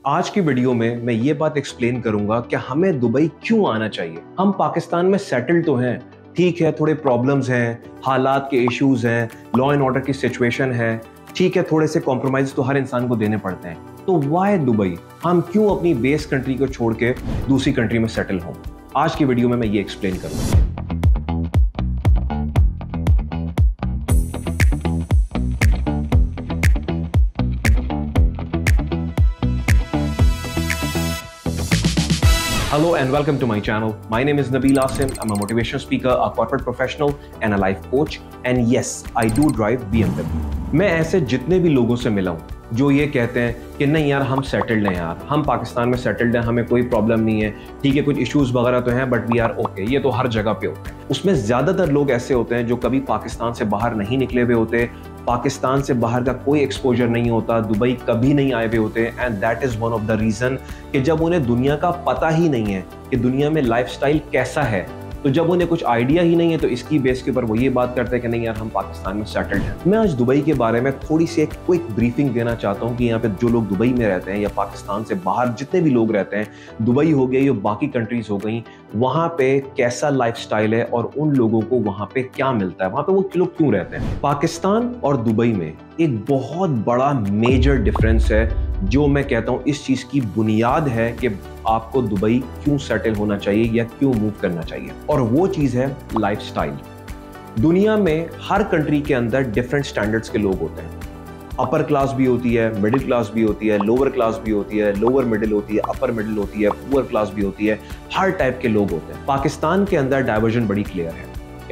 आज की वीडियो में मैं ये बात एक्सप्लेन करूंगा कि हमें दुबई क्यों आना चाहिए। हम पाकिस्तान में सेटल तो हैं, ठीक है, थोड़े प्रॉब्लम्स हैं, हालात के इश्यूज हैं, लॉ एंड ऑर्डर की सिचुएशन है, ठीक है, थोड़े से कॉम्प्रोमाइज तो हर इंसान को देने पड़ते हैं। तो वाई दुबई? हम क्यों अपनी बेस कंट्री को छोड़ के दूसरी कंट्री में सेटल हों? आज की वीडियो में मैं ये एक्सप्लेन करूंगा। Hello and welcome to my channel. My name is Nabil Asim. I'm a motivational speaker, a corporate professional and a life coach. And yes, I do drive BMW. मैं ऐसे जितने भी लोगों से मिला हूँ जो ये कहते हैं कि नहीं यार हम सेटल्ड हैं, यार हम पाकिस्तान में सेटल्ड हैं, हमें कोई प्रॉब्लम नहीं है, ठीक है, कुछ इश्यूज वगैरह तो हैं बट वी आर ओके, ये तो हर जगह पे होता है। उसमें ज्यादातर लोग ऐसे होते हैं जो कभी पाकिस्तान से बाहर नहीं निकले हुए होते, पाकिस्तान से बाहर का कोई एक्सपोजर नहीं होता, दुबई कभी नहीं आए हुए होते। And that is one of the reason कि जब उन्हें दुनिया का पता ही नहीं है कि दुनिया में लाइफस्टाइल कैसा है, तो जब उन्हें कुछ आइडिया ही नहीं है तो इसकी बेस के ऊपर वो ये बात करते हैं कि नहीं यार हम पाकिस्तान में सेटल्ड हैं। मैं आज दुबई के बारे में थोड़ी सी एक क्विक ब्रीफिंग देना चाहता हूँ कि यहाँ पे जो लोग दुबई में रहते हैं या पाकिस्तान से बाहर जितने भी लोग रहते हैं, दुबई हो गई या बाकी कंट्रीज हो गई, वहाँ पे कैसा लाइफस्टाइल है और उन लोगों को वहाँ पे क्या मिलता है, वहाँ पे वो लोग क्यों रहते हैं। पाकिस्तान और दुबई में एक बहुत बड़ा मेजर डिफरेंस है जो मैं कहता हूँ इस चीज की बुनियाद है कि आपको दुबई क्यों सेटल होना चाहिए या क्यों मूव करना चाहिए, और वो चीज है लाइफस्टाइल। दुनिया में हर कंट्री के अंदर डिफरेंट स्टैंडर्ड्स के लोग होते हैं। अपर क्लास भी होती है, मिडिल क्लास भी होती है, लोअर क्लास भी होती है, लोअर मिडिल होती है, अपर मिडिल होती है, पुअर क्लास भी होती है। हर टाइप के लोग होते हैं। पाकिस्तान के अंदर डाइवर्जन बड़ी क्लियर है।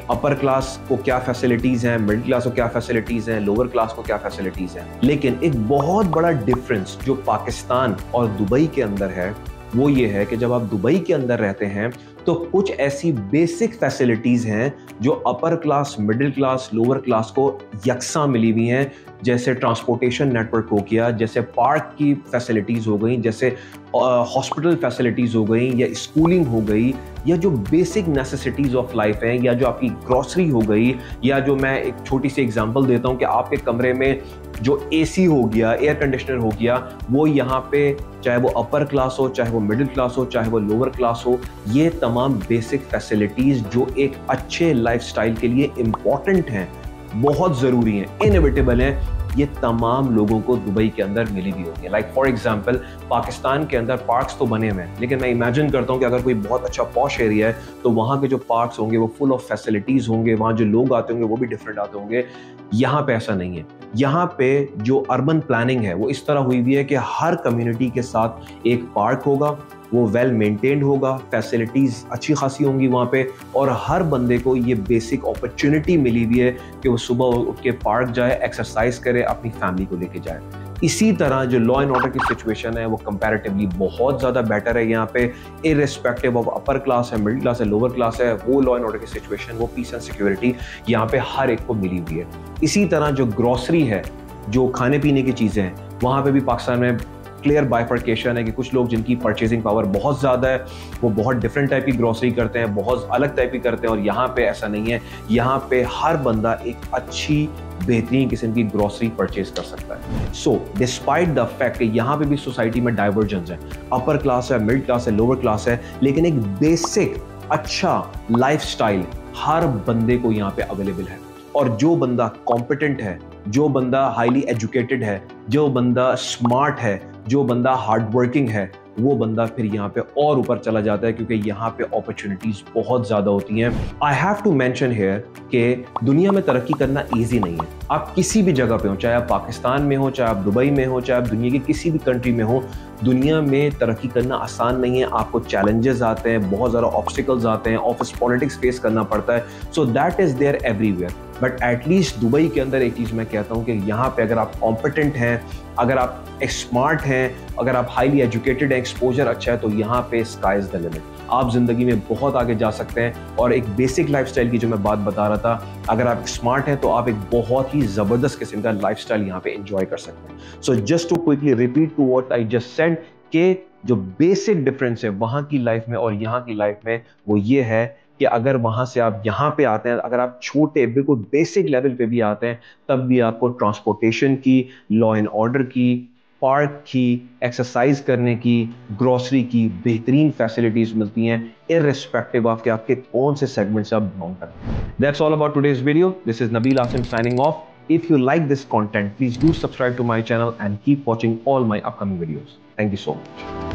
अपर क्लास को क्या फैसिलिटीज हैं, मिडिल क्लास को क्या फैसिलिटीज हैं, लोअर क्लास को क्या फैसिलिटीज हैं। लेकिन एक बहुत बड़ा डिफरेंस जो पाकिस्तान और दुबई के अंदर है वो ये है कि जब आप दुबई के अंदर रहते हैं तो कुछ ऐसी बेसिक फैसिलिटीज हैं जो upper class, middle class, lower class को यकसा मिली हुई हैं। जैसे ट्रांसपोर्टेशन नेटवर्क हो गया, जैसे पार्क की फैसिलिटीज हो गई, जैसे हॉस्पिटल फैसिलिटीज हो गई, या स्कूलिंग हो गई, या जो बेसिक नेसेसिटीज ऑफ लाइफ हैं, या जो आपकी ग्रोसरी हो गई, या जो मैं एक छोटी सी एग्जांपल देता हूं कि आपके कमरे में जो एसी हो गया, एयर कंडीशनर हो गया, वो यहाँ पे चाहे वो अपर क्लास हो, चाहे वो मिडिल क्लास हो, चाहे वो लोअर क्लास हो, ये तमाम बेसिक फैसिलिटीज जो एक अच्छे लाइफस्टाइल के लिए इंपॉर्टेंट हैं, बहुत जरूरी हैं, इनएविटेबल हैं, ये तमाम लोगों को दुबई के अंदर मिली हुई होती है। लाइक फॉर एग्जांपल पाकिस्तान के अंदर पार्क्स तो बने हुए हैं, लेकिन मैं इमेजिन करता हूँ कि अगर कोई बहुत अच्छा पॉश एरिया है तो वहाँ के जो पार्क्स होंगे वो फुल ऑफ फैसिलिटीज होंगे, वहाँ जो लोग आते होंगे वो भी डिफरेंट आते होंगे। यहाँ पे ऐसा नहीं है। यहाँ पे जो अर्बन प्लानिंग है वो इस तरह हुई हुई है कि हर कम्युनिटी के साथ एक पार्क होगा, वो वेल मेंटेन्ड होगा, फैसिलिटीज अच्छी खासी होंगी वहाँ पे, और हर बंदे को ये बेसिक अपॉर्चुनिटी मिली हुई है कि वो सुबह उठ के पार्क जाए, एक्सरसाइज करे, अपनी फैमिली को लेके जाए। इसी तरह जो लॉ एंड ऑर्डर की सिचुएशन है वो कंपैरेटिवली बहुत ज़्यादा बेटर है यहाँ पे, इररिस्पेक्टिव ऑफ अपर क्लास है, मिडिल क्लास है, लोअर क्लास है, वो लॉ एंड ऑर्डर की सिचुएशन, वो पीस एंड सिक्योरिटी यहाँ पे हर एक को मिली हुई है। इसी तरह जो ग्रोसरी है, जो खाने पीने की चीज़ें हैं, वहाँ पे भी पाकिस्तान में क्लियर बाइफर्केशन है कि कुछ लोग जिनकी परचेजिंग पावर बहुत ज़्यादा है वो बहुत डिफरेंट टाइप की ग्रोसरी करते हैं, बहुत अलग टाइप की करते हैं, और यहाँ पे ऐसा नहीं है। यहाँ पे हर बंदा एक अच्छी बेहतरीन किस्म की ग्रोसरी परचेज कर सकता है। सो डिस्पाइट द फैक्ट कि यहाँ पे भी सोसाइटी में डाइवर्जेंस है, अपर क्लास है, मिडिल क्लास है, लोअर क्लास है, लेकिन एक बेसिक अच्छा लाइफस्टाइल हर बंदे को यहाँ पे अवेलेबल है। और जो बंदा कॉम्पिटेंट है, जो बंदा हाईली एजुकेटेड है, जो बंदा स्मार्ट है, जो बंदा हार्डवर्किंग है, वो बंदा फिर यहाँ पे और ऊपर चला जाता है, क्योंकि यहाँ पे अपॉर्चुनिटीज बहुत ज्यादा होती हैं। I have to mention here कि दुनिया में तरक्की करना इजी नहीं है। आप किसी भी जगह पे हो, चाहे आप पाकिस्तान में हो, चाहे आप दुबई में हो, चाहे आप दुनिया की किसी भी कंट्री में हो, दुनिया में तरक्की करना आसान नहीं है। आपको चैलेंजेस आते हैं, बहुत ज़्यादा ऑब्स्टिकल्स आते हैं, ऑफिस पॉलिटिक्स फेस करना पड़ता है। So that is there everywhere. But at least Dubai के अंदर एक चीज़ मैं कहता हूँ कि यहाँ पे अगर आप कॉम्पिटेंट हैं, अगर आप स्मार्ट हैं, अगर आप हाईली एजुकेटेड हैं, एक्सपोजर अच्छा है, तो यहाँ पे स्काई इज़ द लिमिट। आप ज़िंदगी में बहुत आगे जा सकते हैं। और एक बेसिक लाइफस्टाइल की जो मैं बात बता रहा था, अगर आप स्मार्ट हैं तो आप एक बहुत ही ज़बरदस्त किस्म का लाइफस्टाइल यहाँ पे एंजॉय कर सकते हैं। So just to quickly repeat to what I just said कि जो बेसिक डिफरेंस है वहाँ की लाइफ में और यहाँ की लाइफ में, वो ये है कि अगर वहां से आप यहाँ पे आते हैं, अगर आप छोटे बिल्कुल बेसिक लेवल पे भी आते हैं, तब भी आपको ट्रांसपोर्टेशन की, लॉ एंड ऑर्डर की, पार्क की, एक्सरसाइज करने की, ग्रोसरी की बेहतरीन फैसिलिटीज मिलती हैं इररिस्पेक्टिव ऑफ कि आपके कौन से सेगमेंट से आप बिलोंग करते हैं। That's all about today's video. This is Nabeel Asim signing off. If you like this content, please do subscribe to my channel and keep watching all my upcoming videos. Thank you so much.